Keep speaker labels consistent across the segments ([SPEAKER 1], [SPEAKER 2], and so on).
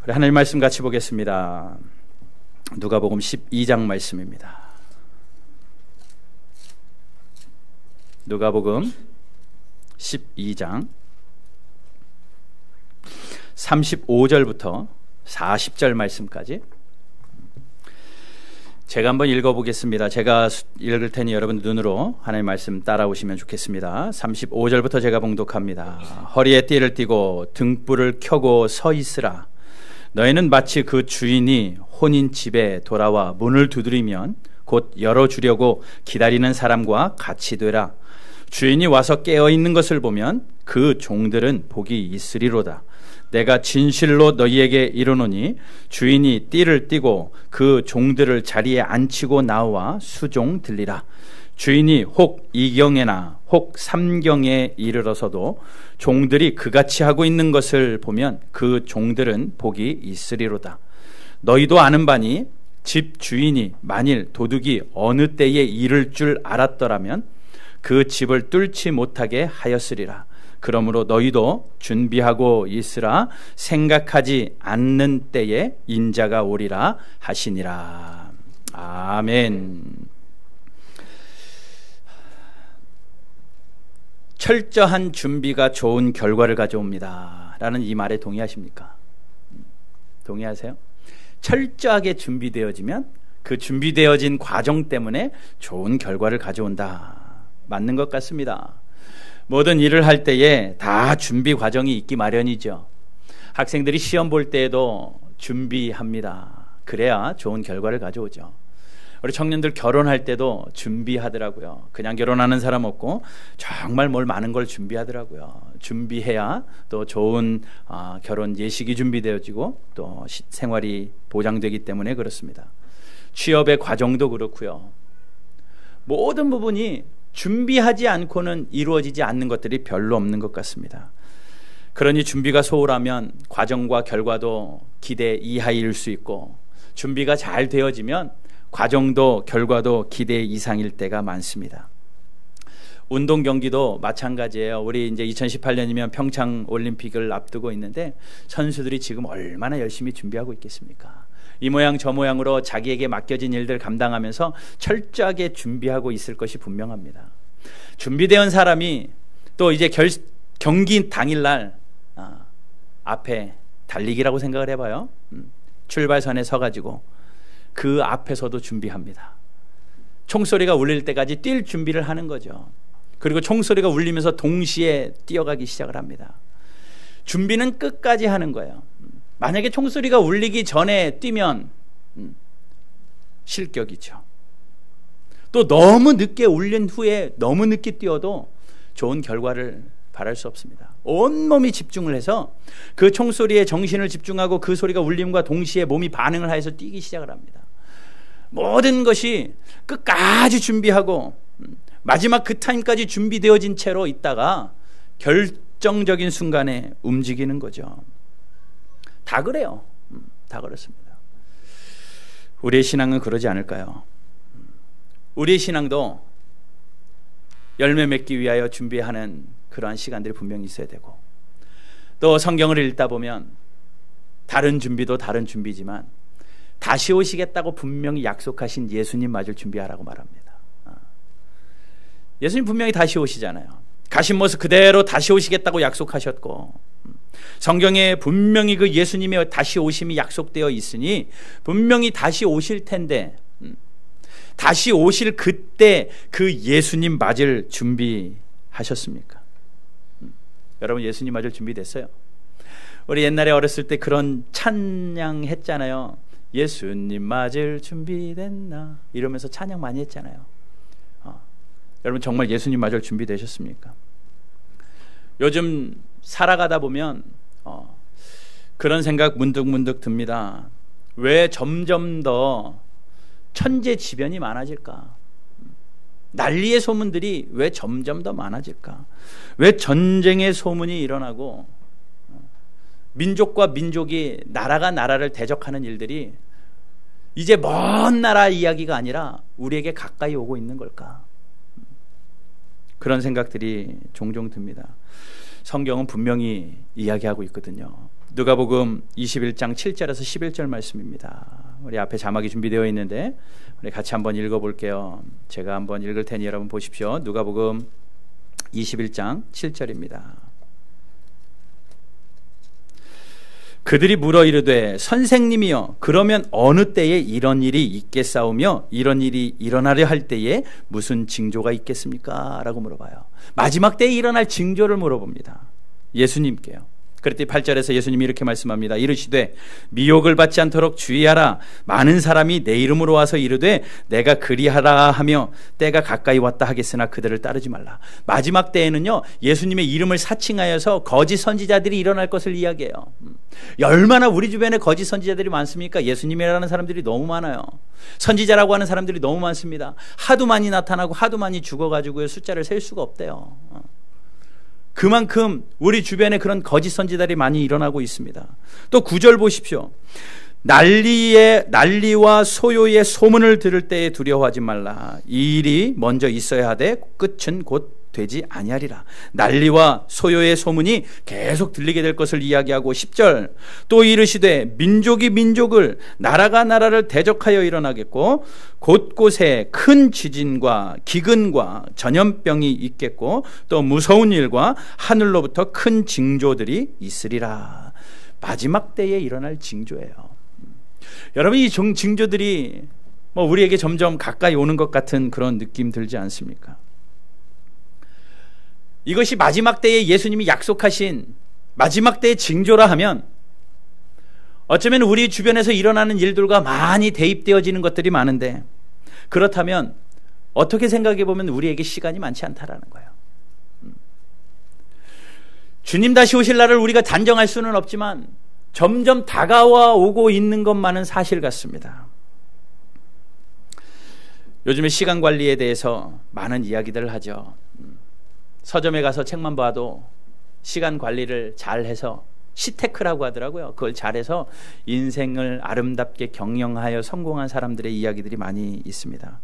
[SPEAKER 1] 우리 하나님 말씀 같이 보겠습니다. 누가복음 12장 말씀입니다. 누가복음 12장 35절부터 40절 말씀까지 제가 한번 읽어보겠습니다. 제가 읽을 테니 여러분 눈으로 하나님 말씀 따라오시면 좋겠습니다. 35절부터 제가 봉독합니다. 허리에 띠를 띠고 등불을 켜고 서 있으라. 너희는 마치 그 주인이 혼인 집에 돌아와 문을 두드리면 곧 열어주려고 기다리는 사람과 같이 되라. 주인이 와서 깨어있는 것을 보면 그 종들은 복이 있으리로다. 내가 진실로 너희에게 이르노니 주인이 띠를 띠고 그 종들을 자리에 앉히고 나와 수종 들리라. 주인이 혹 이경에나 혹 삼경에 이르러서도 종들이 그같이 하고 있는 것을 보면 그 종들은 복이 있으리로다. 너희도 아는 바니 집 주인이 만일 도둑이 어느 때에 이를 줄 알았더라면 그 집을 뚫지 못하게 하였으리라. 그러므로 너희도 준비하고 있으라. 생각하지 않는 때에 인자가 오리라 하시니라. 아멘. 철저한 준비가 좋은 결과를 가져옵니다 라는 이 말에 동의하십니까? 동의하세요? 철저하게 준비되어지면 그 준비되어진 과정 때문에 좋은 결과를 가져온다. 맞는 것 같습니다. 모든 일을 할 때에 다 준비 과정이 있기 마련이죠. 학생들이 시험 볼 때에도 준비합니다. 그래야 좋은 결과를 가져오죠. 우리 청년들 결혼할 때도 준비하더라고요. 그냥 결혼하는 사람 없고 정말 뭘 많은 걸 준비하더라고요. 준비해야 또 좋은 결혼 예식이 준비되어지고 또 생활이 보장되기 때문에 그렇습니다. 취업의 과정도 그렇고요. 모든 부분이 준비하지 않고는 이루어지지 않는 것들이 별로 없는 것 같습니다. 그러니 준비가 소홀하면 과정과 결과도 기대 이하일 수 있고, 준비가 잘 되어지면 과정도 결과도 기대 이상일 때가 많습니다. 운동 경기도 마찬가지예요. 우리 이제 2018년이면 평창 올림픽을 앞두고 있는데 선수들이 지금 얼마나 열심히 준비하고 있겠습니까? 이 모양 저 모양으로 자기에게 맡겨진 일들 감당하면서 철저하게 준비하고 있을 것이 분명합니다. 준비되어 사람이 또 이제 경기 당일날 앞에 달리기라고 생각을 해봐요. 출발선에 서가지고 그 앞에서도 준비합니다. 총소리가 울릴 때까지 뛸 준비를 하는 거죠. 그리고 총소리가 울리면서 동시에 뛰어가기 시작을 합니다. 준비는 끝까지 하는 거예요. 만약에 총소리가 울리기 전에 뛰면 실격이죠. 또 너무 늦게 울린 후에 너무 늦게 뛰어도 좋은 결과를 바랄 수 없습니다. 온몸이 집중을 해서 그 총소리에 정신을 집중하고 그 소리가 울림과 동시에 몸이 반응을 해서 뛰기 시작을 합니다. 모든 것이 끝까지 준비하고 마지막 그 타임까지 준비되어진 채로 있다가 결정적인 순간에 움직이는 거죠. 다 그래요. 다 그렇습니다. 우리의 신앙은 그러지 않을까요? 우리의 신앙도 열매 맺기 위하여 준비하는 그러한 시간들이 분명히 있어야 되고, 또 성경을 읽다 보면 다른 준비도 다른 준비지만 다시 오시겠다고 분명히 약속하신 예수님 맞을 준비하라고 말합니다. 예수님 분명히 다시 오시잖아요. 가신 모습 그대로 다시 오시겠다고 약속하셨고, 성경에 분명히 그 예수님의 다시 오심이 약속되어 있으니 분명히 다시 오실 텐데, 다시 오실 그때 그 예수님 맞을 준비하셨습니까? 여러분 예수님 맞을 준비됐어요? 우리 옛날에 어렸을 때 그런 찬양 했잖아요. 예수님 맞을 준비됐나 이러면서 찬양 많이 했잖아요. 여러분 정말 예수님 맞을 준비되셨습니까? 요즘 살아가다 보면 그런 생각 문득문득 듭니다. 왜 점점 더 천재지변이 많아질까? 난리의 소문들이 왜 점점 더 많아질까? 왜 전쟁의 소문이 일어나고 민족과 민족이 나라가 나라를 대적하는 일들이 이제 먼 나라 이야기가 아니라 우리에게 가까이 오고 있는 걸까? 그런 생각들이 종종 듭니다. 성경은 분명히 이야기하고 있거든요. 누가복음 21장 7절에서 11절 말씀입니다. 우리 앞에 자막이 준비되어 있는데 우리 같이 한번 읽어볼게요. 제가 한번 읽을 테니 여러분 보십시오. 누가복음 21장 7절입니다. 그들이 물어 이르되 선생님이여 그러면 어느 때에 이런 일이 있겠사오며 이런 일이 일어나려 할 때에 무슨 징조가 있겠습니까? 라고 물어봐요. 마지막 때에 일어날 징조를 물어봅니다. 예수님께요. 그랬더니 8절에서 예수님이 이렇게 말씀합니다. 이르시되 미혹을 받지 않도록 주의하라. 많은 사람이 내 이름으로 와서 이르되 내가 그리하라 하며 때가 가까이 왔다 하겠으나 그들을 따르지 말라. 마지막 때에는요, 예수님의 이름을 사칭하여서 거짓 선지자들이 일어날 것을 이야기해요. 얼마나 우리 주변에 거짓 선지자들이 많습니까? 예수님이라는 사람들이 너무 많아요. 선지자라고 하는 사람들이 너무 많습니다. 하도 많이 나타나고 하도 많이 죽어가지고요, 숫자를 셀 수가 없대요. 그만큼 우리 주변에 그런 거짓 선지자들이 많이 일어나고 있습니다. 또 9절 보십시오. 난리와 소요의 소문을 들을 때에 두려워하지 말라. 이 일이 먼저 있어야 하되 끝은 곧 되지 아니하리라. 난리와 소요의 소문이 계속 들리게 될 것을 이야기하고 10절 또 이르시되 민족이 민족을 나라가 나라를 대적하여 일어나겠고 곳곳에 큰 지진과 기근과 전염병이 있겠고 또 무서운 일과 하늘로부터 큰 징조들이 있으리라. 마지막 때에 일어날 징조예요. 여러분, 이 징조들이 우리에게 점점 가까이 오는 것 같은 그런 느낌 들지 않습니까? 이것이 마지막 때에 예수님이 약속하신 마지막 때의 징조라 하면 어쩌면 우리 주변에서 일어나는 일들과 많이 대입되어지는 것들이 많은데, 그렇다면 어떻게 생각해 보면 우리에게 시간이 많지 않다라는 거예요. 주님 다시 오실 날을 우리가 단정할 수는 없지만 점점 다가와 오고 있는 것만은 사실 같습니다. 요즘에 시간 관리에 대해서 많은 이야기들을 하죠. 서점에 가서 책만 봐도 시간 관리를 잘해서 시테크라고 하더라고요. 그걸 잘해서 인생을 아름답게 경영하여 성공한 사람들의 이야기들이 많이 있습니다.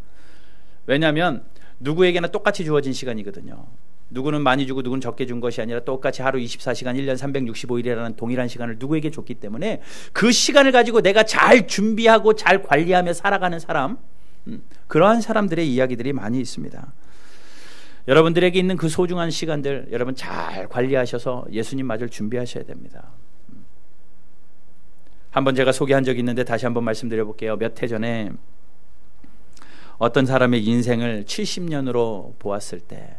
[SPEAKER 1] 왜냐하면 누구에게나 똑같이 주어진 시간이거든요. 누구는 많이 주고 누구는 적게 준 것이 아니라 똑같이 하루 24시간 1년 365일이라는 동일한 시간을 누구에게 줬기 때문에 그 시간을 가지고 내가 잘 준비하고 잘 관리하며 살아가는 사람, 그러한 사람들의 이야기들이 많이 있습니다. 여러분들에게 있는 그 소중한 시간들 여러분 잘 관리하셔서 예수님 맞을 준비하셔야 됩니다. 한번 제가 소개한 적이 있는데 다시 한번 말씀드려 볼게요. 몇 해 전에 어떤 사람의 인생을 70년으로 보았을 때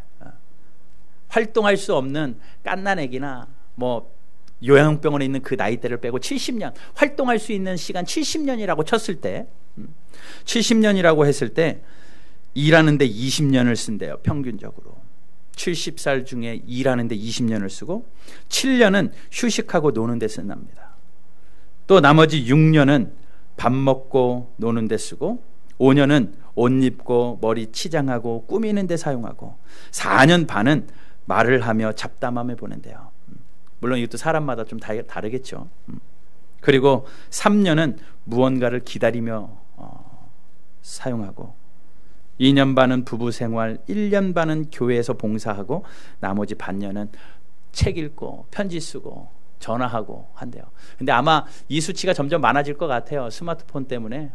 [SPEAKER 1] 활동할 수 없는 갓난애기나 요양병원에 있는 그 나이대를 빼고 70년 활동할 수 있는 시간 70년이라고 쳤을 때 70년이라고 했을 때 일하는데 20년을 쓴대요. 평균적으로 70살 중에 일하는데 20년을 쓰고 7년은 휴식하고 노는 데 쓴답니다. 또 나머지 6년은 밥 먹고 노는 데 쓰고 5년은 옷 입고 머리 치장하고 꾸미는 데 사용하고 4년 반은 말을 하며 잡담하며 보낸대요. 물론 이것도 사람마다 좀 다르겠죠. 그리고 3년은 무언가를 기다리며 사용하고 2년 반은 부부 생활, 1년 반은 교회에서 봉사하고 나머지 반년은 책 읽고 편지 쓰고 전화하고 한대요. 근데 아마 이 수치가 점점 많아질 것 같아요. 스마트폰 때문에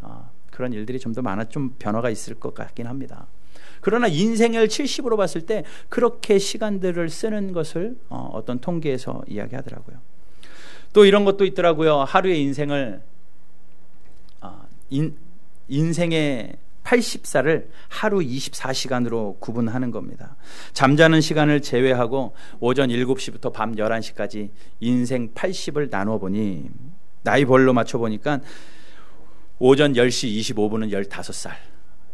[SPEAKER 1] 그런 일들이 좀 더 좀 변화가 있을 것 같긴 합니다. 그러나 인생을 70으로 봤을 때 그렇게 시간들을 쓰는 것을 어떤 통계에서 이야기하더라고요. 또 이런 것도 있더라고요. 하루의 인생을 인생의 80살을 하루 24시간으로 구분하는 겁니다. 잠자는 시간을 제외하고 오전 7시부터 밤 11시까지 인생 80을 나누어 보니 나이별로 맞춰보니까 오전 10시 25분은 15살,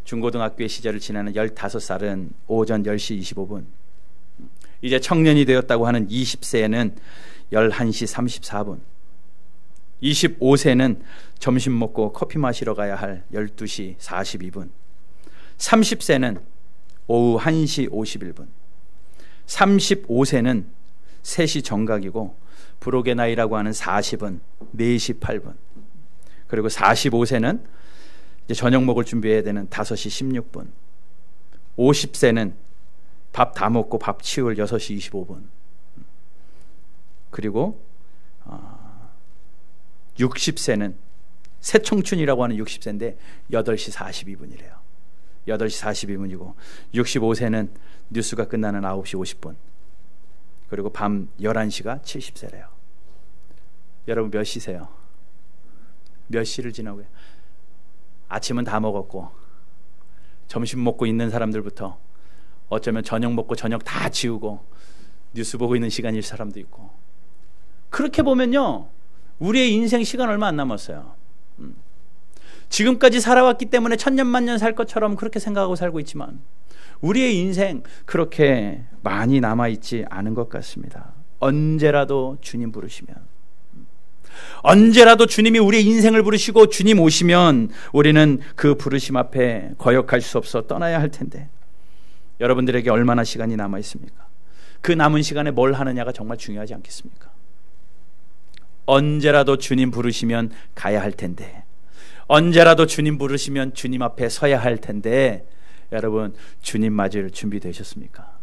[SPEAKER 1] 중고등학교의 시절을 지나는 15살은 오전 10시 25분, 이제 청년이 되었다고 하는 20세에는 11시 34분, 25세는 점심 먹고 커피 마시러 가야 할 12시 42분, 30세는 오후 1시 51분, 35세는 3시 정각이고 부록의 나이라고 하는 40은 4시 8분, 그리고 45세는 이제 저녁 먹을 준비해야 되는 5시 16분, 50세는 밥 다 먹고 밥 치울 6시 25분, 그리고 60세는 새청춘이라고 하는 60세인데 8시 42분이래요. 8시 42분이고 65세는 뉴스가 끝나는 9시 50분. 그리고 밤 11시가 70세래요. 여러분 몇 시세요? 몇 시를 지나고요? 아침은 다 먹었고 점심 먹고 있는 사람들부터 어쩌면 저녁 먹고 저녁 다 치우고 뉴스 보고 있는 시간일 사람도 있고, 그렇게 보면요 우리의 인생 시간 얼마 안 남았어요. 지금까지 살아왔기 때문에 천년만년 살 것처럼 그렇게 생각하고 살고 있지만 우리의 인생 그렇게 많이 남아있지 않은 것 같습니다. 언제라도 주님 부르시면, 언제라도 주님이 우리의 인생을 부르시고 주님 오시면 우리는 그 부르심 앞에 거역할 수 없어 떠나야 할 텐데, 여러분들에게 얼마나 시간이 남아 있습니까? 그 남은 시간에 뭘 하느냐가 정말 중요하지 않겠습니까? 언제라도 주님 부르시면 가야 할 텐데, 언제라도 주님 부르시면 주님 앞에 서야 할 텐데, 여러분 주님 맞을 준비 되셨습니까?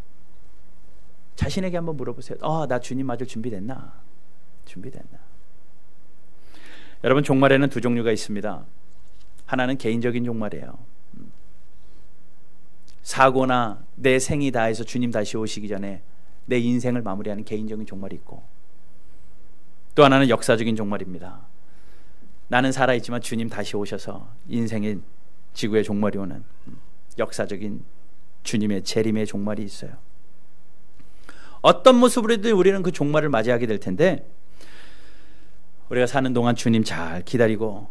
[SPEAKER 1] 자신에게 한번 물어보세요. 나 주님 맞을 준비됐나? 준비됐나? 여러분 종말에는 두 종류가 있습니다. 하나는 개인적인 종말이에요. 사고나 내 생이 다해서 주님 다시 오시기 전에 내 인생을 마무리하는 개인적인 종말이 있고, 또 하나는 역사적인 종말입니다. 나는 살아있지만 주님 다시 오셔서 인생의 지구의 종말이 오는 역사적인 주님의 재림의 종말이 있어요. 어떤 모습으로든 우리는 그 종말을 맞이하게 될 텐데, 우리가 사는 동안 주님 잘 기다리고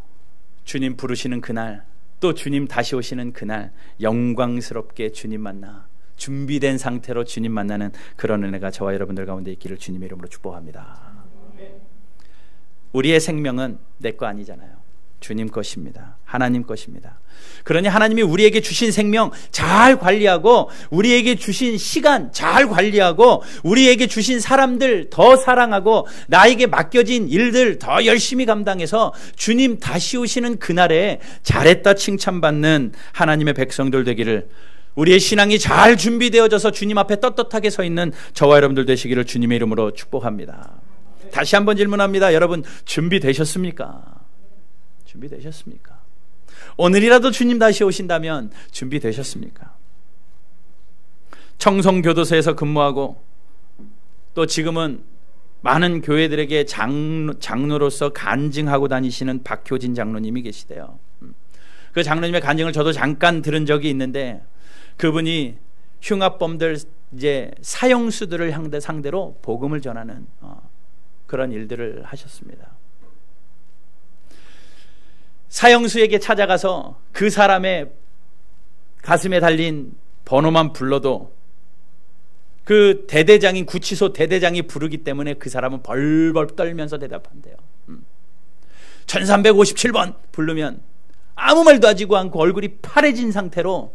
[SPEAKER 1] 주님 부르시는 그날, 또 주님 다시 오시는 그날 영광스럽게 주님 만나 준비된 상태로 주님 만나는 그런 은혜가 저와 여러분들 가운데 있기를 주님의 이름으로 축복합니다. 우리의 생명은 내 거 아니잖아요. 주님 것입니다. 하나님 것입니다. 그러니 하나님이 우리에게 주신 생명 잘 관리하고, 우리에게 주신 시간 잘 관리하고, 우리에게 주신 사람들 더 사랑하고, 나에게 맡겨진 일들 더 열심히 감당해서 주님 다시 오시는 그날에 잘했다 칭찬받는 하나님의 백성들 되기를, 우리의 신앙이 잘 준비되어져서 주님 앞에 떳떳하게 서 있는 저와 여러분들 되시기를 주님의 이름으로 축복합니다. 다시 한번 질문합니다. 여러분 준비되셨습니까? 준비되셨습니까? 오늘이라도 주님 다시 오신다면 준비되셨습니까? 청송교도소에서 근무하고, 또 지금은 많은 교회들에게 장로로서 간증하고 다니시는 박효진 장로님이 계시대요. 그 장로님의 간증을 저도 잠깐 들은 적이 있는데, 그분이 흉악범들 이제 사형수들을 상대로 복음을 전하는 그런 일들을 하셨습니다. 사형수에게 찾아가서 그 사람의 가슴에 달린 번호만 불러도 그 대대장인 구치소 대대장이 부르기 때문에 그 사람은 벌벌 떨면서 대답한대요. 1357번 부르면 아무 말도 하지도 않고 얼굴이 파래진 상태로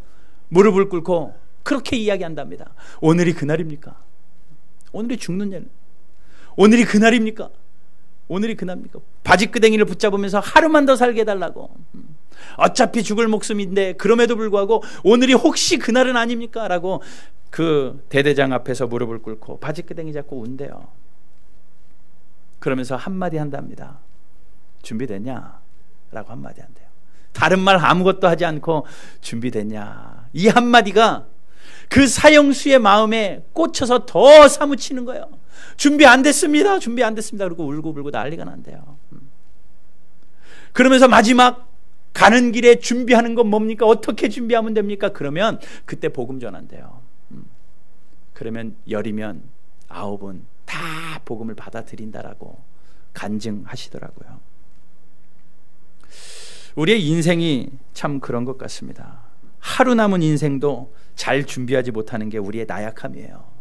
[SPEAKER 1] 무릎을 꿇고 그렇게 이야기한답니다. 오늘이 그날입니까? 오늘이 죽는 날, 오늘이 그날입니까? 오늘이 그날입니까? 바지끄댕이를 붙잡으면서 하루만 더 살게 해달라고. 어차피 죽을 목숨인데 그럼에도 불구하고 오늘이 혹시 그날은 아닙니까? 라고 그 대대장 앞에서 무릎을 꿇고 바지끄댕이 잡고 운대요. 그러면서 한마디 한답니다. 준비됐냐? 라고 한마디 한대요. 다른 말 아무것도 하지 않고 준비됐냐? 이 한마디가 그 사형수의 마음에 꽂혀서 더 사무치는 거예요. 준비 안 됐습니다. 준비 안 됐습니다. 그리고 울고불고 난리가 난대요. 그러면서 마지막 가는 길에 준비하는 건 뭡니까? 어떻게 준비하면 됩니까? 그러면 그때 복음 전한대요. 그러면 10이면 9은 다 복음을 받아들인다라고 간증하시더라고요. 우리의 인생이 참 그런 것 같습니다. 하루 남은 인생도 잘 준비하지 못하는 게 우리의 나약함이에요.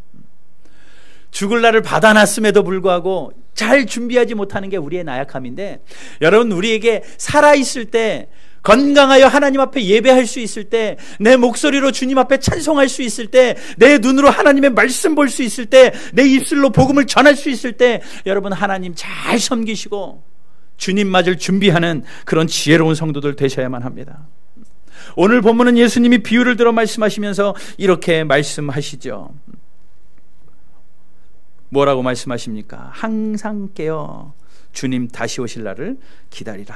[SPEAKER 1] 죽을 날을 받아놨음에도 불구하고 잘 준비하지 못하는 게 우리의 나약함인데, 여러분 우리에게 살아있을 때, 건강하여 하나님 앞에 예배할 수 있을 때, 내 목소리로 주님 앞에 찬송할 수 있을 때, 내 눈으로 하나님의 말씀 볼 수 있을 때, 내 입술로 복음을 전할 수 있을 때, 여러분 하나님 잘 섬기시고 주님 맞을 준비하는 그런 지혜로운 성도들 되셔야만 합니다. 오늘 본문은 예수님이 비유를 들어 말씀하시면서 이렇게 말씀하시죠. 뭐라고 말씀하십니까? 항상 깨어 주님 다시 오실 날을 기다리라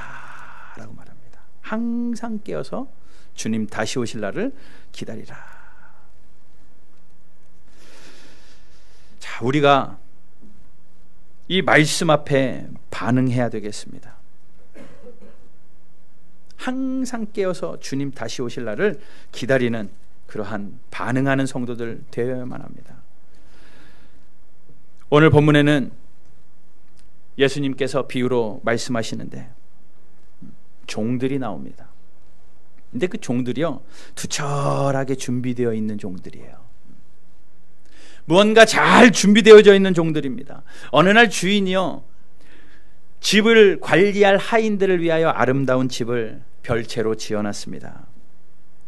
[SPEAKER 1] 라고 말합니다. 항상 깨어서 주님 다시 오실 날을 기다리라. 자, 우리가 이 말씀 앞에 반응해야 되겠습니다. 항상 깨어서 주님 다시 오실 날을 기다리는 그러한 반응하는 성도들 되어야만 합니다. 오늘 본문에는 예수님께서 비유로 말씀하시는데 종들이 나옵니다. 근데 그 종들이요, 투철하게 준비되어 있는 종들이에요. 무언가 잘 준비되어져 있는 종들입니다. 어느 날 주인이요, 집을 관리할 하인들을 위하여 아름다운 집을 별채로 지어놨습니다.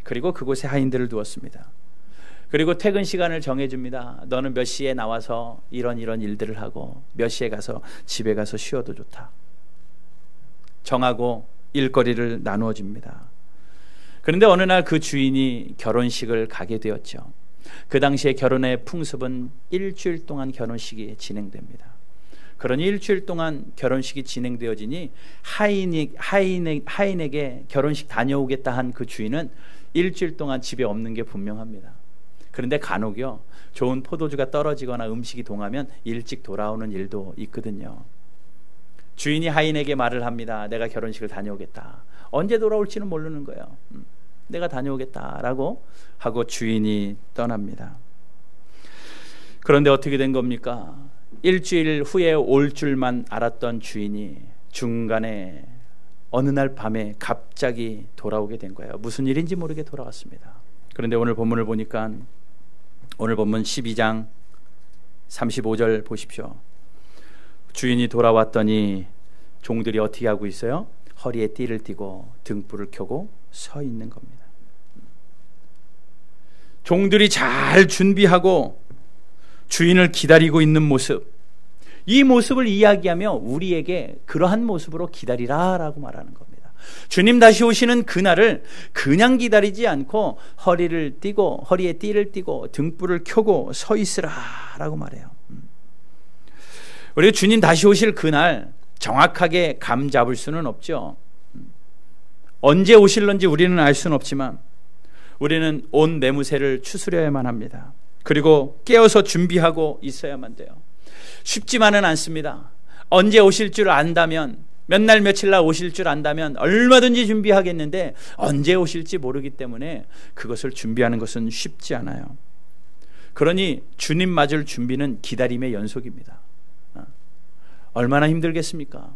[SPEAKER 1] 그리고 그곳에 하인들을 두었습니다. 그리고 퇴근 시간을 정해줍니다. 너는 몇 시에 나와서 이런 일들을 하고 몇 시에 가서 집에 가서 쉬어도 좋다. 정하고 일거리를 나누어 줍니다. 그런데 어느 날 그 주인이 결혼식을 가게 되었죠. 그 당시에 결혼의 풍습은 일주일 동안 결혼식이 진행됩니다. 그러니 일주일 동안 결혼식이 진행되어지니 하인에게 결혼식 다녀오겠다 한 그 주인은 일주일 동안 집에 없는 게 분명합니다. 그런데 간혹요, 좋은 포도주가 떨어지거나 음식이 동하면 일찍 돌아오는 일도 있거든요. 주인이 하인에게 말을 합니다. 내가 결혼식을 다녀오겠다. 언제 돌아올지는 모르는 거예요. 내가 다녀오겠다라고 하고 주인이 떠납니다. 그런데 어떻게 된 겁니까? 일주일 후에 올 줄만 알았던 주인이 중간에 어느 날 밤에 갑자기 돌아오게 된 거예요. 무슨 일인지 모르게 돌아왔습니다. 그런데 오늘 본문을 보니까 오늘 본문 12장 35절 보십시오. 주인이 돌아왔더니 종들이 어떻게 하고 있어요? 허리에 띠를 띠고 등불을 켜고 서 있는 겁니다. 종들이 잘 준비하고 주인을 기다리고 있는 모습, 이 모습을 이야기하며 우리에게 그러한 모습으로 기다리라라고 말하는 겁니다. 주님 다시 오시는 그날을 그냥 기다리지 않고 허리에 띠를 띠고 등불을 켜고 서 있으라라고 말해요. 우리가 주님 다시 오실 그날 정확하게 감 잡을 수는 없죠. 언제 오실런지 우리는 알 수는 없지만 우리는 온 매무새를 추스려야만 합니다. 그리고 깨어서 준비하고 있어야만 돼요. 쉽지만은 않습니다. 언제 오실 줄 안다면, 몇 날 며칠 날 오실 줄 안다면 얼마든지 준비하겠는데 언제 오실지 모르기 때문에 그것을 준비하는 것은 쉽지 않아요. 그러니 주님 맞을 준비는 기다림의 연속입니다. 얼마나 힘들겠습니까?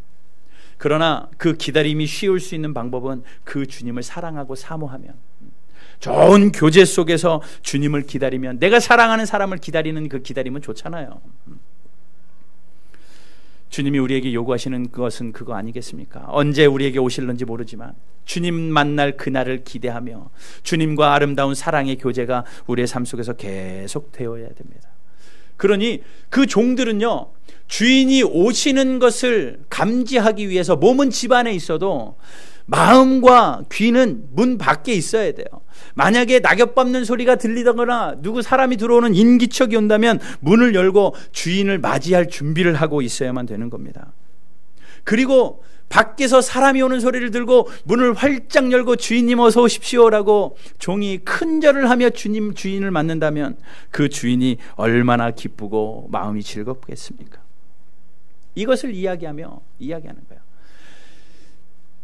[SPEAKER 1] 그러나 그 기다림이 쉬울 수 있는 방법은 그 주님을 사랑하고 사모하면, 좋은 교제 속에서 주님을 기다리면, 내가 사랑하는 사람을 기다리는 그 기다림은 좋잖아요. 주님이 우리에게 요구하시는 것은 그거 아니겠습니까? 언제 우리에게 오실는지 모르지만 주님 만날 그날을 기대하며 주님과 아름다운 사랑의 교제가 우리의 삶 속에서 계속 되어야 됩니다. 그러니 그 종들은요, 주인이 오시는 것을 감지하기 위해서 몸은 집 안에 있어도 마음과 귀는 문 밖에 있어야 돼요. 만약에 낙엽 밟는 소리가 들리거나 누구 사람이 들어오는 인기척이 온다면 문을 열고 주인을 맞이할 준비를 하고 있어야만 되는 겁니다. 그리고 밖에서 사람이 오는 소리를 들고 문을 활짝 열고 주인님 어서 오십시오라고 종이 큰절을 하며 주인을 맞는다면 그 주인이 얼마나 기쁘고 마음이 즐겁겠습니까? 이것을 이야기하는 거예요.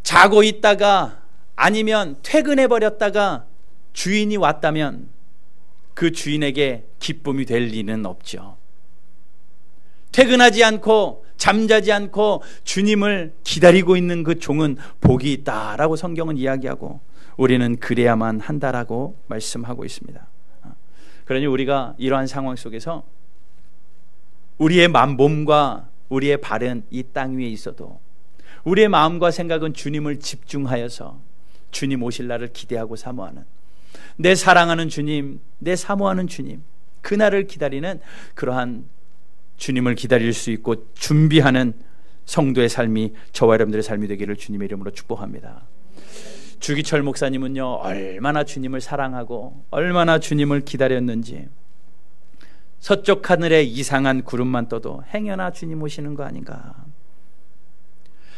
[SPEAKER 1] 자고 있다가 아니면 퇴근해버렸다가 주인이 왔다면 그 주인에게 기쁨이 될 리는 없죠. 퇴근하지 않고 잠자지 않고 주님을 기다리고 있는 그 종은 복이 있다라고 성경은 이야기하고 우리는 그래야만 한다라고 말씀하고 있습니다. 그러니 우리가 이러한 상황 속에서 우리의 몸과 우리의 발은 이 땅 위에 있어도 우리의 마음과 생각은 주님을 집중하여서 주님 오실 날을 기대하고 사모하는, 내 사랑하는 주님, 내 사모하는 주님, 그날을 기다리는 그러한 주님을 기다릴 수 있고 준비하는 성도의 삶이 저와 여러분들의 삶이 되기를 주님의 이름으로 축복합니다. 주기철 목사님은요, 얼마나 주님을 사랑하고 얼마나 주님을 기다렸는지 서쪽 하늘에 이상한 구름만 떠도 행여나 주님 오시는 거 아닌가.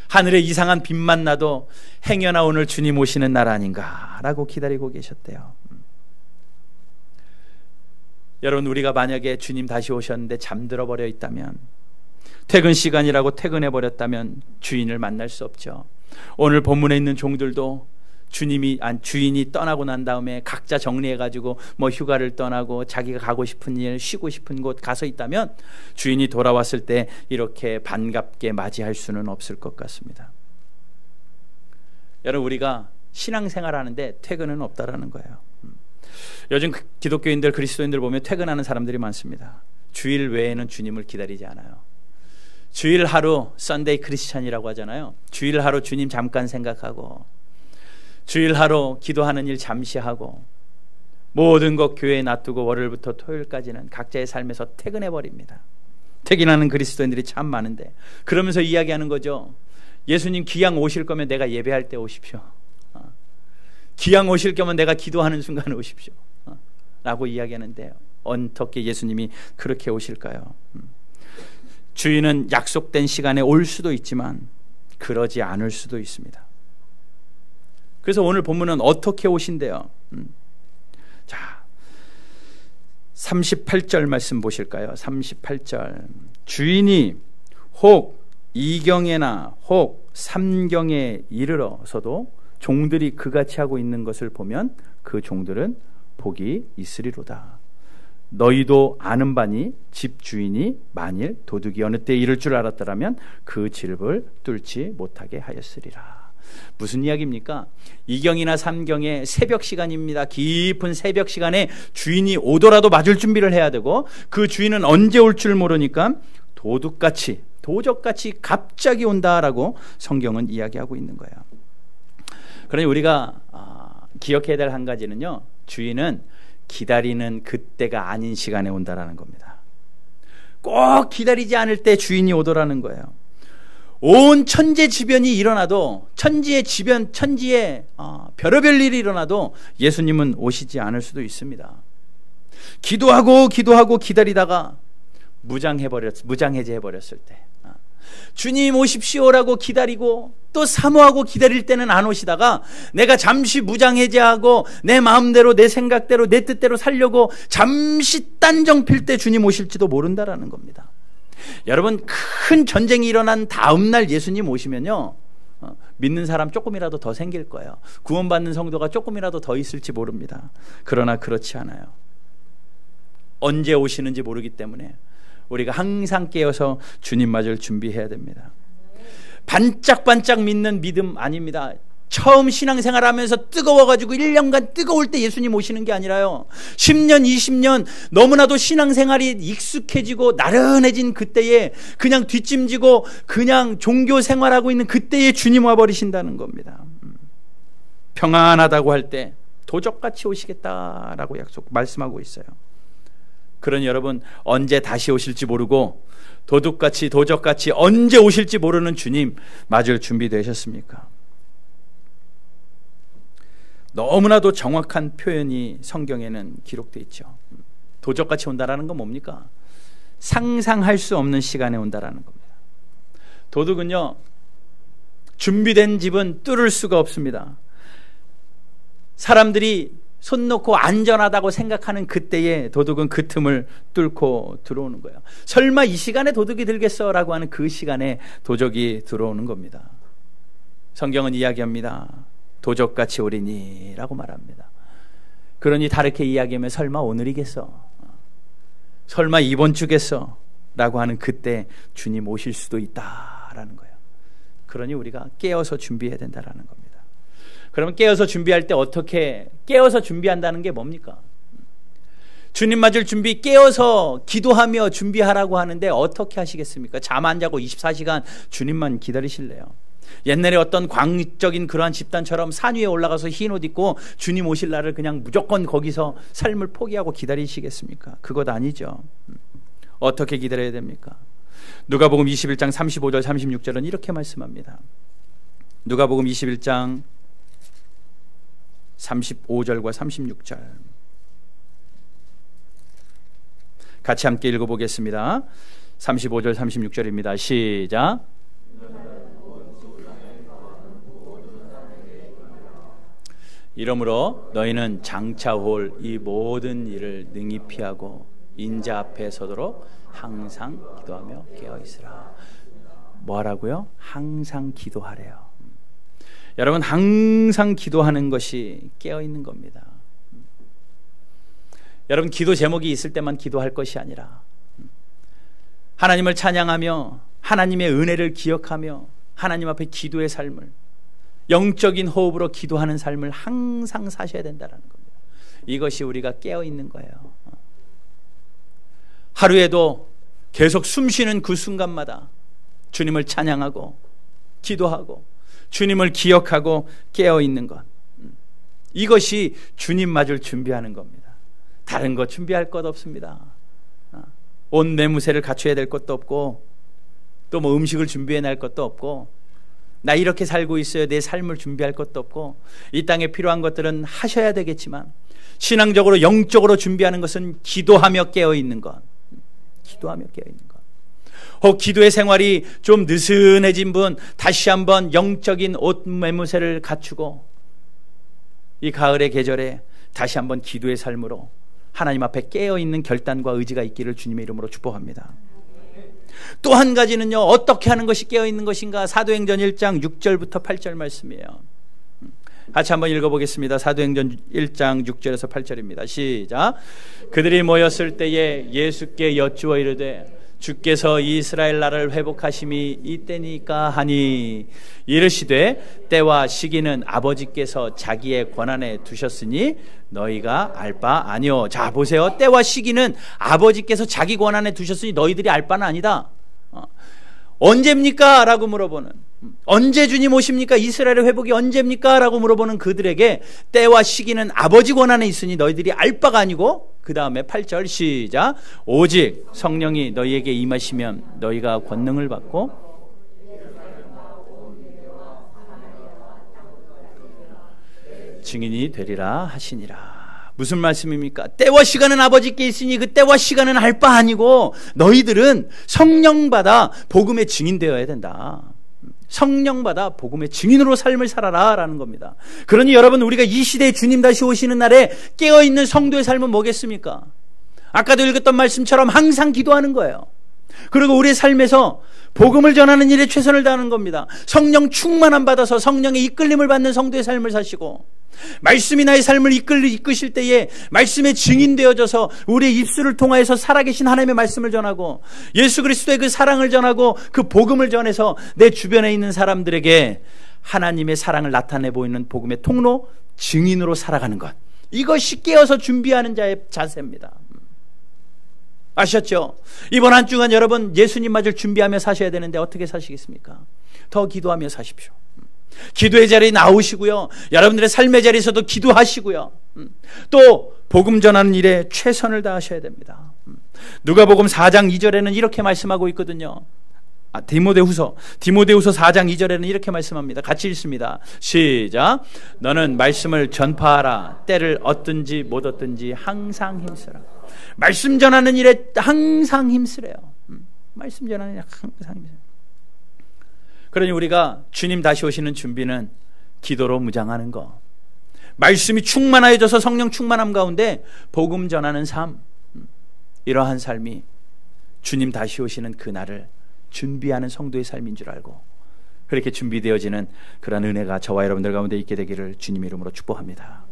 [SPEAKER 1] 하늘에 이상한 빛만 나도 행여나 오늘 주님 오시는 날 아닌가 라고 기다리고 계셨대요. 여러분, 우리가 만약에 주님 다시 오셨는데 잠들어 버려 있다면, 퇴근 시간이라고 퇴근해 버렸다면 주인을 만날 수 없죠. 오늘 본문에 있는 종들도 주인이 떠나고 난 다음에 각자 정리해가지고 휴가를 떠나고 자기가 가고 싶은 일, 쉬고 싶은 곳 가서 있다면 주인이 돌아왔을 때 이렇게 반갑게 맞이할 수는 없을 것 같습니다. 여러분, 우리가 신앙생활 하는데 퇴근은 없다라는 거예요. 요즘 기독교인들, 그리스도인들 보면 퇴근하는 사람들이 많습니다. 주일 외에는 주님을 기다리지 않아요. 주일 하루 썬데이 크리스찬이라고 하잖아요. 주일 하루 주님 잠깐 생각하고, 주일 하루 기도하는 일 잠시 하고, 모든 것 교회에 놔두고 월요일부터 토요일까지는 각자의 삶에서 퇴근해버립니다. 퇴근하는 그리스도인들이 참 많은데, 그러면서 이야기하는 거죠. 예수님 기양 오실 거면 내가 예배할 때 오십시오. 기양 오실 거면 내가 기도하는 순간에 오십시오. 라고 이야기하는데, 어떻게 예수님이 그렇게 오실까요? 주인은 약속된 시간에 올 수도 있지만 그러지 않을 수도 있습니다. 그래서 오늘 본문은 어떻게 오신대요? 자, 38절 말씀 보실까요? 38절. 주인이 혹 2경에나 혹 3경에 이르러서도 종들이 그같이 하고 있는 것을 보면 그 종들은 복이 있으리로다. 너희도 아는 바니 집 주인이 만일 도둑이 어느 때 이를 줄 알았더라면 그 집을 뚫지 못하게 하였으리라. 무슨 이야기입니까? 2경이나 3경의 새벽 시간입니다. 깊은 새벽 시간에 주인이 오더라도 맞을 준비를 해야 되고, 그 주인은 언제 올 줄 모르니까 도둑같이, 도적같이 갑자기 온다라고 성경은 이야기하고 있는 거예요. 그러니 우리가 기억해야 될 한 가지는요, 주인은 기다리는 그때가 아닌 시간에 온다라는 겁니다. 꼭 기다리지 않을 때 주인이 오더라는 거예요. 온 천재지변이 일어나도, 천지의 별의별 일이 일어나도 예수님은 오시지 않을 수도 있습니다. 기도하고 기다리다가 무장해제해버렸을 때, 주님 오십시오라고 기다리고 또 사모하고 기다릴 때는 안 오시다가, 내가 잠시 무장해제하고 내 마음대로 내 생각대로 내 뜻대로 살려고 잠시 딴정 필 때 주님 오실지도 모른다라는 겁니다. 여러분, 큰 전쟁이 일어난 다음 날 예수님 오시면요, 믿는 사람 조금이라도 더 생길 거예요. 구원받는 성도가 조금이라도 더 있을지 모릅니다. 그러나 그렇지 않아요. 언제 오시는지 모르기 때문에 우리가 항상 깨어서 주님 맞을 준비해야 됩니다. 반짝반짝 믿는 믿음 아닙니다. 처음 신앙생활하면서 뜨거워가지고 1년간 뜨거울 때 예수님 오시는 게 아니라요, 10년 20년 너무나도 신앙생활이 익숙해지고 나른해진 그때에 그냥 뒷짐지고 그냥 종교생활하고 있는 그때에 주님 와버리신다는 겁니다. 평안하다고 할 때 도적같이 오시겠다라고 말씀하고 있어요. 그러니 여러분, 언제 다시 오실지 모르고 도둑같이 도적같이 언제 오실지 모르는 주님 맞을 준비되셨습니까? 너무나도 정확한 표현이 성경에는 기록되어 있죠. 도적같이 온다라는 건 뭡니까? 상상할 수 없는 시간에 온다라는 겁니다. 도둑은요, 준비된 집은 뚫을 수가 없습니다. 사람들이 손 놓고 안전하다고 생각하는 그때에 도둑은 그 틈을 뚫고 들어오는 거예요. 설마 이 시간에 도둑이 들겠어? 라고 하는 그 시간에 도적이 들어오는 겁니다. 성경은 이야기합니다. 도적같이 오리니 라고 말합니다. 그러니 다르게 이야기하면 설마 오늘이겠어? 설마 이번 주겠어? 라고 하는 그때 주님 오실 수도 있다라는 거예요. 그러니 우리가 깨어서 준비해야 된다라는 겁니다. 그러면 깨어서 준비할 때 어떻게 깨어서 준비한다는 게 뭡니까? 주님 맞을 준비, 깨어서 기도하며 준비하라고 하는데 어떻게 하시겠습니까? 잠 안 자고 24시간 주님만 기다리실래요? 옛날에 어떤 광적인 그러한 집단처럼 산 위에 올라가서 흰 옷 입고 주님 오실 날을 그냥 무조건 거기서 삶을 포기하고 기다리시겠습니까? 그것 아니죠. 어떻게 기다려야 됩니까? 누가복음 21장 35절 36절은 이렇게 말씀합니다. 누가복음 21장 35절과 36절 같이 함께 읽어보겠습니다. 35절 36절입니다. 시작. 이러므로 너희는 장차 올 이 모든 일을 능히 피하고 인자 앞에 서도록 항상 기도하며 깨어있으라. 뭐라고요? 항상 기도하래요. 여러분, 항상 기도하는 것이 깨어있는 겁니다. 여러분, 기도 제목이 있을 때만 기도할 것이 아니라 하나님을 찬양하며 하나님의 은혜를 기억하며 하나님 앞에 기도의 삶을, 영적인 호흡으로 기도하는 삶을 항상 사셔야 된다는 겁니다. 이것이 우리가 깨어있는 거예요. 하루에도 계속 숨쉬는 그 순간마다 주님을 찬양하고 기도하고 주님을 기억하고 깨어있는 것, 이것이 주님 맞을 준비하는 겁니다. 다른 거 준비할 것 없습니다. 온 매무새를 갖춰야 될 것도 없고 또 뭐 음식을 준비해 낼 것도 없고 나 이렇게 살고 있어야 내 삶을 준비할 것도 없고 이 땅에 필요한 것들은 하셔야 되겠지만 신앙적으로 영적으로 준비하는 것은 기도하며 깨어있는 것, 기도하며 깨어있는 것. 혹 기도의 생활이 좀 느슨해진 분, 다시 한번 영적인 옷 매무새를 갖추고 이 가을의 계절에 다시 한번 기도의 삶으로 하나님 앞에 깨어있는 결단과 의지가 있기를 주님의 이름으로 축복합니다. 또 한 가지는요, 어떻게 하는 것이 깨어있는 것인가? 사도행전 1장 6절부터 8절 말씀이에요. 같이 한번 읽어보겠습니다. 사도행전 1장 6절에서 8절입니다. 시작. 그들이 모였을 때에 예수께 여쭈어 이르되 주께서 이스라엘 나라를 회복하심이 이때니까 하니 이르시되 때와 시기는 아버지께서 자기의 권한에 두셨으니 너희가 알 바 아니오. 자, 보세요. 때와 시기는 아버지께서 자기 권한에 두셨으니 너희들이 알 바는 아니다. 언제입니까? 라고 물어보는, 언제 주님 오십니까? 이스라엘의 회복이 언제입니까? 라고 물어보는 그들에게 때와 시기는 아버지 권한에 있으니 너희들이 알 바가 아니고, 그 다음에 8절 시작. 오직 성령이 너희에게 임하시면 너희가 권능을 받고 증인이 되리라 하시니라. 무슨 말씀입니까? 때와 시간은 아버지께 있으니 그 때와 시간은 알 바 아니고 너희들은 성령 받아 복음의 증인 되어야 된다. 성령 받아 복음의 증인으로 삶을 살아라 라는 겁니다. 그러니 여러분, 우리가 이 시대에 주님 다시 오시는 날에 깨어있는 성도의 삶은 뭐겠습니까? 아까도 읽었던 말씀처럼 항상 기도하는 거예요. 그리고 우리의 삶에서 복음을 전하는 일에 최선을 다하는 겁니다. 성령 충만함 받아서 성령의 이끌림을 받는 성도의 삶을 사시고, 말씀이 나의 삶을 이끄실 때에 말씀의 증인 되어져서 우리의 입술을 통하여서 살아계신 하나님의 말씀을 전하고 예수 그리스도의 그 사랑을 전하고 그 복음을 전해서 내 주변에 있는 사람들에게 하나님의 사랑을 나타내 보이는 복음의 통로, 증인으로 살아가는 것, 이것이 깨어서 준비하는 자의 자세입니다. 아셨죠? 이번 한 주간 여러분 예수님 맞을 준비하며 사셔야 되는데 어떻게 사시겠습니까? 더 기도하며 사십시오. 기도의 자리에 나오시고요, 여러분들의 삶의 자리에서도 기도하시고요, 또 복음 전하는 일에 최선을 다하셔야 됩니다. 누가복음 4장 2절에는 이렇게 말씀하고 있거든요. 디모데후서 4장 2절에는 이렇게 말씀합니다. 같이 읽습니다. 시작. 너는 말씀을 전파하라. 때를 얻든지 못 얻든지 항상 힘쓰라. 말씀 전하는 일에 항상 힘쓰래요. 말씀 전하는 일에 항상 힘쓰래요. 그러니 우리가 주님 다시 오시는 준비는 기도로 무장하는 거, 말씀이 충만하여져서 성령 충만함 가운데 복음 전하는 삶, 이러한 삶이 주님 다시 오시는 그날을 준비하는 성도의 삶인 줄 알고 그렇게 준비되어지는 그런 은혜가 저와 여러분들 가운데 있게 되기를 주님 이름으로 축복합니다.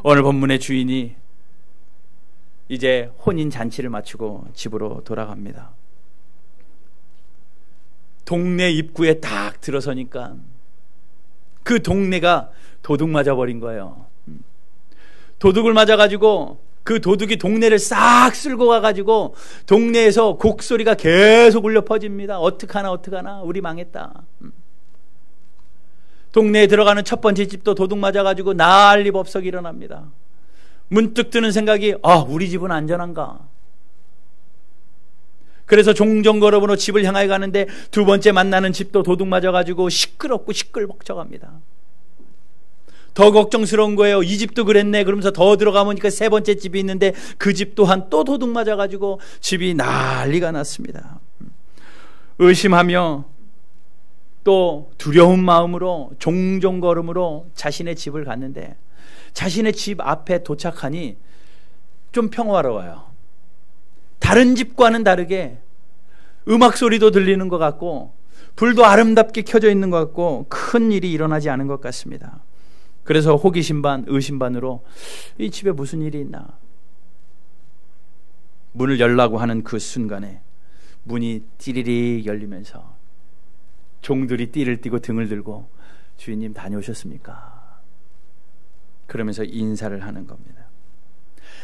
[SPEAKER 1] 오늘 본문의 주인이 이제 혼인 잔치를 마치고 집으로 돌아갑니다. 동네 입구에 딱 들어서니까 그 동네가 도둑 맞아버린 거예요. 도둑을 맞아가지고 그 도둑이 동네를 싹 쓸고 가가지고 동네에서 곡소리가 계속 울려 퍼집니다. 어떡하나 우리 망했다. 동네에 들어가는 첫 번째 집도 도둑 맞아가지고 난리법석이 일어납니다. 문득 드는 생각이, 우리 집은 안전한가? 그래서 종종 걸어보러 집을 향하여 가는데 두 번째 만나는 집도 도둑 맞아가지고 시끄럽고 시끌벅적합니다. 더 걱정스러운 거예요. 이 집도 그랬네. 그러면서 더 들어가보니까 세 번째 집이 있는데 그 집 또한 또 도둑 맞아가지고 집이 난리가 났습니다. 의심하며 또 두려운 마음으로 종종 걸음으로 자신의 집을 갔는데 자신의 집 앞에 도착하니 좀 평화로워요. 다른 집과는 다르게 음악 소리도 들리는 것 같고 불도 아름답게 켜져 있는 것 같고 큰 일이 일어나지 않은 것 같습니다. 그래서 호기심 반 의심 반으로 이 집에 무슨 일이 있나. 문을 열라고 하는 그 순간에 문이 띠리리 열리면서 종들이 띠를 띠고 등을 들고 주인님 다녀오셨습니까? 그러면서 인사를 하는 겁니다.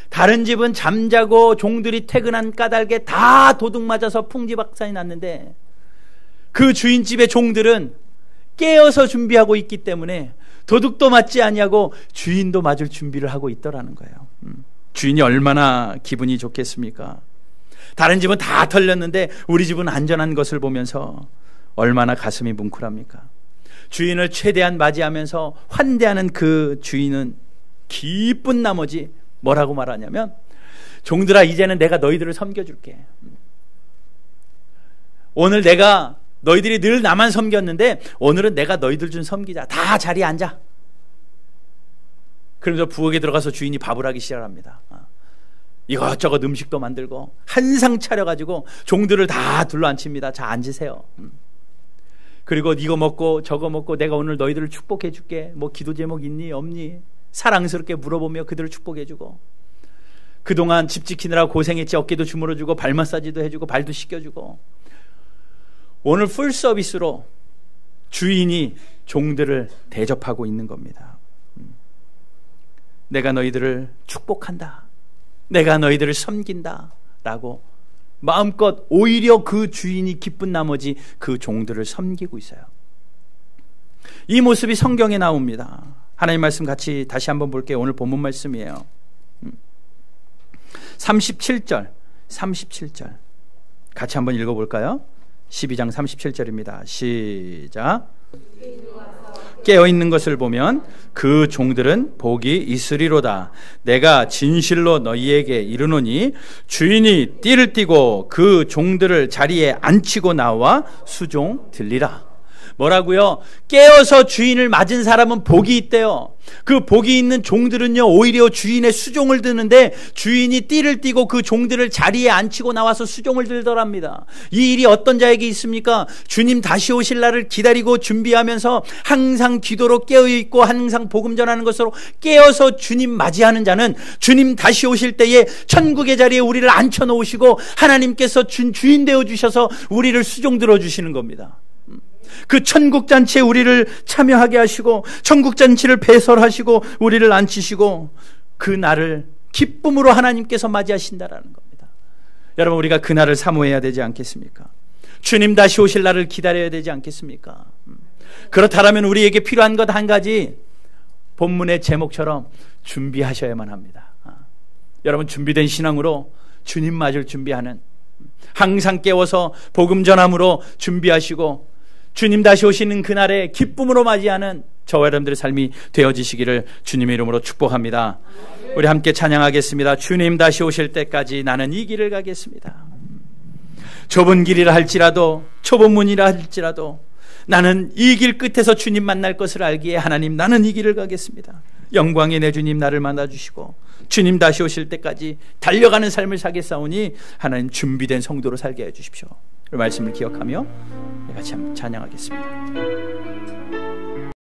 [SPEAKER 1] 다른 집은 잠자고 종들이 퇴근한 까닭에 다 도둑 맞아서 풍지박산이 났는데 그 주인집의 종들은 깨어서 준비하고 있기 때문에 도둑도 맞지 아니하고 주인도 맞을 준비를 하고 있더라는 거예요. 주인이 얼마나 기분이 좋겠습니까? 다른 집은 다 털렸는데 우리 집은 안전한 것을 보면서 얼마나 가슴이 뭉클합니까? 주인을 최대한 맞이하면서 환대하는 그 주인은 기쁜 나머지 뭐라고 말하냐면 종들아 이제는 내가 너희들을 섬겨줄게. 오늘 내가 너희들이 늘 나만 섬겼는데 오늘은 내가 너희들 좀 섬기자. 다 자리에 앉아. 그러면서 부엌에 들어가서 주인이 밥을 하기 시작합니다. 이것저것 음식도 만들고 한상 차려가지고 종들을 다 둘러앉힙니다. 자 앉으세요. 그리고 이거 먹고 저거 먹고 내가 오늘 너희들을 축복해 줄게. 뭐 기도 제목 있니 없니? 사랑스럽게 물어보며 그들을 축복해 주고 그동안 집 지키느라 고생했지. 어깨도 주물러 주고 발 마사지도 해주고 발도 씻겨주고 오늘 풀 서비스로 주인이 종들을 대접하고 있는 겁니다. 내가 너희들을 축복한다. 내가 너희들을 섬긴다. 라고 마음껏 오히려 그 주인이 기쁜 나머지 그 종들을 섬기고 있어요. 이 모습이 성경에 나옵니다. 하나님 말씀 같이 다시 한번 볼게요. 오늘 본문 말씀이에요. 37절 같이 한번 읽어볼까요? 12장 37절입니다. 시작. 깨어있는 것을 보면 그 종들은 복이 있으리로다. 내가 진실로 너희에게 이르노니 주인이 띠를 띠고 그 종들을 자리에 앉히고 나와 수종 들리라. 뭐라고요? 깨어서 주인을 맞은 사람은 복이 있대요. 그 복이 있는 종들은요 오히려 주인의 수종을 드는데 주인이 띠를 띠고 그 종들을 자리에 앉히고 나와서 수종을 들더랍니다. 이 일이 어떤 자에게 있습니까? 주님 다시 오실 날을 기다리고 준비하면서 항상 기도로 깨어있고 항상 복음 전하는 것으로 깨어서 주님 맞이하는 자는 주님 다시 오실 때에 천국의 자리에 우리를 앉혀놓으시고 하나님께서 주인 되어주셔서 우리를 수종 들어주시는 겁니다. 그 천국잔치에 우리를 참여하게 하시고 천국잔치를 배설하시고 우리를 앉히시고 그 날을 기쁨으로 하나님께서 맞이하신다라는 겁니다. 여러분 우리가 그 날을 사모해야 되지 않겠습니까? 주님 다시 오실 날을 기다려야 되지 않겠습니까? 그렇다면 우리에게 필요한 것 한 가지 본문의 제목처럼 준비하셔야만 합니다. 여러분 준비된 신앙으로 주님 맞을 준비하는 항상 깨워서 복음 전함으로 준비하시고 주님 다시 오시는 그날에 기쁨으로 맞이하는 저와 여러분들의 삶이 되어지시기를 주님의 이름으로 축복합니다. 우리 함께 찬양하겠습니다. 주님 다시 오실 때까지 나는 이 길을 가겠습니다. 좁은 길이라 할지라도 좁은 문이라 할지라도 나는 이 길 끝에서 주님 만날 것을 알기에 하나님 나는 이 길을 가겠습니다. 영광의 내 주님 나를 만나주시고 주님 다시 오실 때까지 달려가는 삶을 사겠사오니 하나님 준비된 성도로 살게 해주십시오. 그 말씀을 기억하며 같이 한번 찬양하겠습니다.